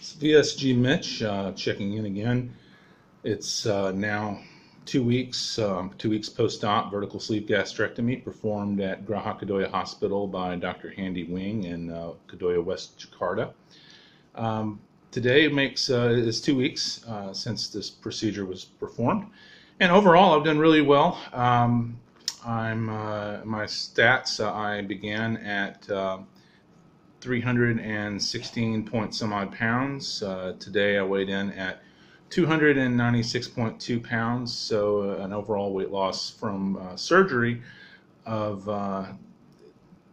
It's VSG Mitch checking in again. It's now 2 weeks post-op vertical sleeve gastrectomy performed at Graha Kedoya Hospital by Dr. Handy Wing in Kedoya, West Jakarta. Today is 2 weeks since this procedure was performed, and overall I've done really well. My stats, I began at 316 point some odd pounds. Today I weighed in at 296.2 pounds, so an overall weight loss from surgery of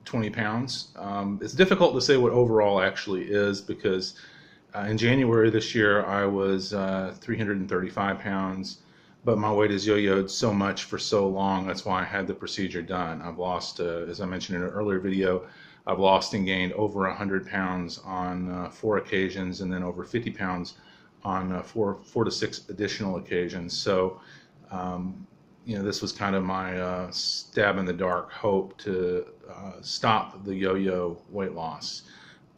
20 pounds. It's difficult to say what overall actually is because in January this year I was 335 pounds, but my weight has yo-yoed so much for so long. That's why I had the procedure done. I've lost, as I mentioned in an earlier video, I've lost and gained over 100 pounds on 4 occasions, and then over 50 pounds on four to six additional occasions. So, this was kind of my stab in the dark hope to stop the yo-yo weight loss.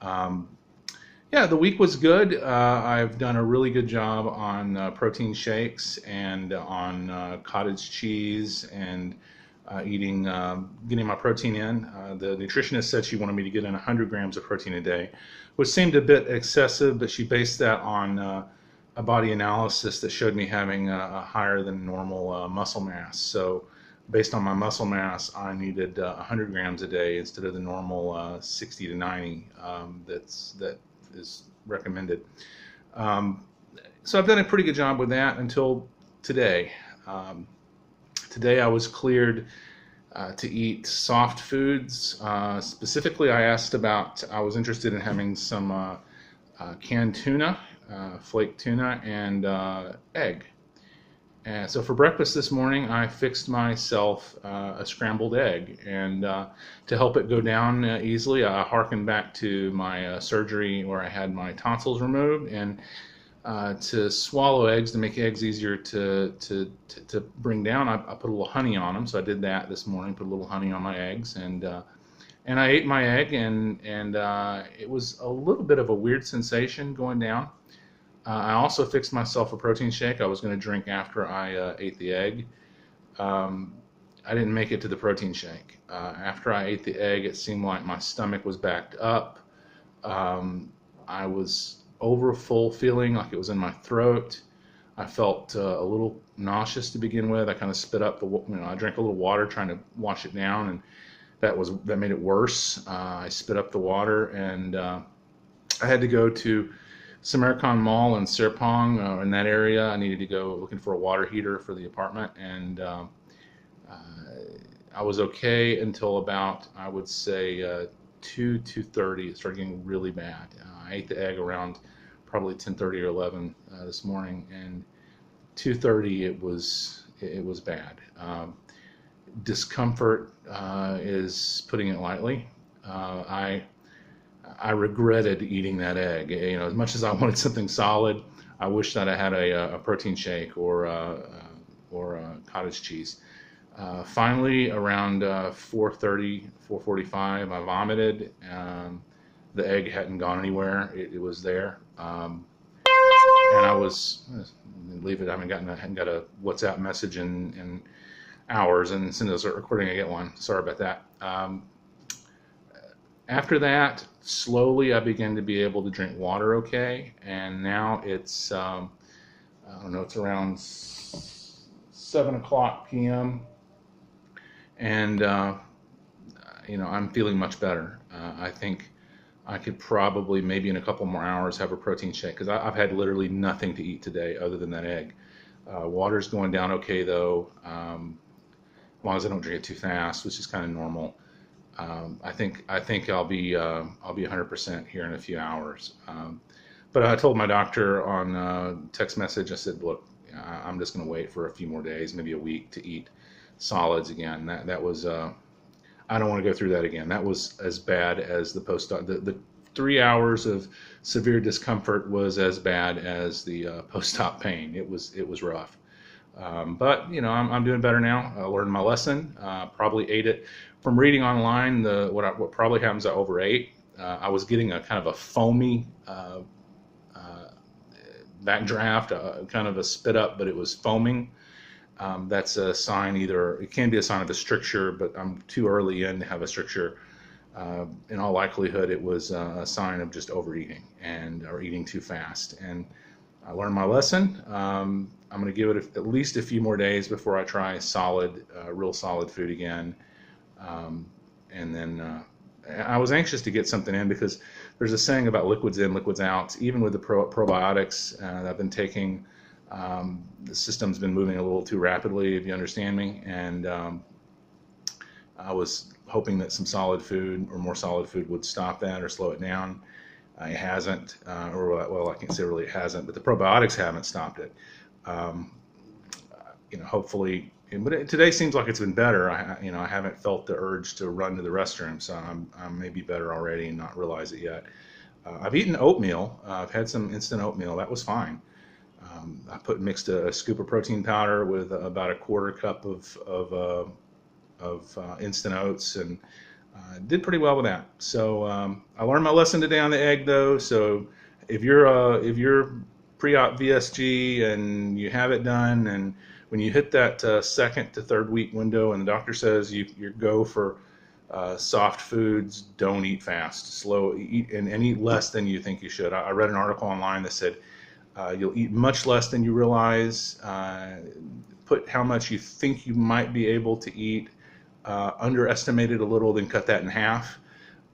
The week was good. I've done a really good job on protein shakes and on cottage cheese and getting my protein in. The nutritionist said she wanted me to get in 100 grams of protein a day, which seemed a bit excessive, but she based that on a body analysis that showed me having a higher than normal muscle mass. So based on my muscle mass, I needed 100 grams a day instead of the normal 60 to 90 that is recommended. So I've done a pretty good job with that until today. Today I was cleared to eat soft foods. Specifically, I was interested in having some canned tuna, flake tuna, and egg. And so for breakfast this morning, I fixed myself a scrambled egg. And to help it go down easily, I harkened back to my surgery where I had my tonsils removed. And to swallow eggs, to make eggs easier to bring down, I put a little honey on them. So I did that this morning, put a little honey on my eggs, and I ate my egg, and it was a little bit of a weird sensation going down. I also fixed myself a protein shake I was going to drink after I ate the egg. I didn't make it to the protein shake. After I ate the egg, it seemed like my stomach was backed up. I was over full, feeling like it was in my throat. I felt a little nauseous to begin with. I kind of spit up I drank a little water trying to wash it down, and that made it worse. I spit up the water, and I had to go to Samarkand Mall in Serpong, in that area. I needed to go looking for a water heater for the apartment, and I was okay until about, I would say, 2:30. It started getting really bad. I ate the egg around probably 10:30 or 11 this morning, and 2:30 it was bad. Discomfort is putting it lightly. I regretted eating that egg. As much as I wanted something solid, I wish that I had a protein shake or cottage cheese. Finally, around 4:30, 4:45, I vomited. The egg hadn't gone anywhere. It was there. And I was, leave it, I hadn't got a WhatsApp message in hours, and as soon as I start recording, I get one. Sorry about that. After that, slowly I began to be able to drink water okay, and now it's, I don't know, it's around 7 o'clock p.m., and, I'm feeling much better. I think I could probably, maybe in a couple more hours, have a protein shake, because I've had literally nothing to eat today other than that egg. Water's going down okay, though, as long as I don't drink it too fast, which is kind of normal. I think I'll be 100% here in a few hours. But I told my doctor on text message, I said, look, I'm just going to wait for a few more days, maybe a week, to eat solids again. That was, I don't want to go through that again. That was as bad as the post-op. The 3 hours of severe discomfort was as bad as the post-op pain. It was rough. But I'm doing better now. I learned my lesson. Probably ate it from reading online. What probably happens, I overate. I was getting a kind of a foamy backdraft, kind of a spit up, but it was foaming. That's a sign, either it can be a sign of a stricture, but I'm too early in to have a stricture. In all likelihood, it was a sign of just overeating or eating too fast. And I learned my lesson. I'm going to give it at least a few more days before I try real solid food again. And then I was anxious to get something in, because there's a saying about liquids in, liquids out. Even with the probiotics that I've been taking, the system's been moving a little too rapidly, if you understand me. And I was hoping that some solid food or more solid food would stop that or slow it down. It hasn't, well, I can't say really it hasn't, but the probiotics haven't stopped it. Hopefully, but today seems like it's been better. I haven't felt the urge to run to the restroom, so I may be better already and not realize it yet. I've eaten oatmeal. I've had some instant oatmeal. That was fine. I mixed a scoop of protein powder with about a quarter cup of instant oats, and did pretty well with that. So I learned my lesson today on the egg, though. So if you're pre-op VSG and you have it done, and when you hit that second to third week window, and the doctor says you go for soft foods, don't eat fast, eat and eat less than you think you should. I read an article online that said you'll eat much less than you realize. Put how much you think you might be able to eat, underestimate it a little, then cut that in half,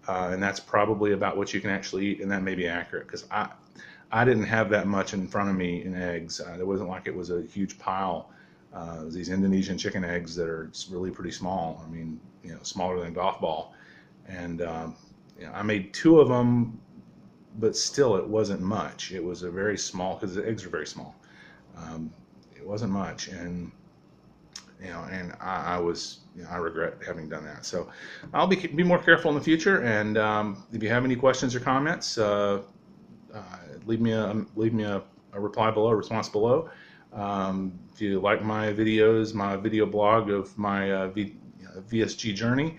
and that's probably about what you can actually eat, and that may be accurate, because I didn't have that much in front of me in eggs. It wasn't like it was a huge pile. It was these Indonesian chicken eggs that are really pretty small. I mean, smaller than a golf ball. And I made 2 of them, but still it wasn't much. It was a very small, because the eggs are very small. It wasn't much, and I regret having done that. So I'll be more careful in the future. And if you have any questions or comments, leave me a reply below, a response below. If you like my videos, my video blog of my VSG journey,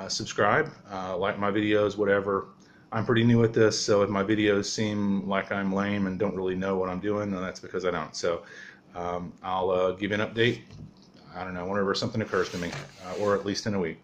subscribe, like my videos, whatever. I'm pretty new at this, so if my videos seem like I'm lame and don't really know what I'm doing, then that's because I don't. So I'll give you an update, I don't know, whenever something occurs to me, or at least in a week.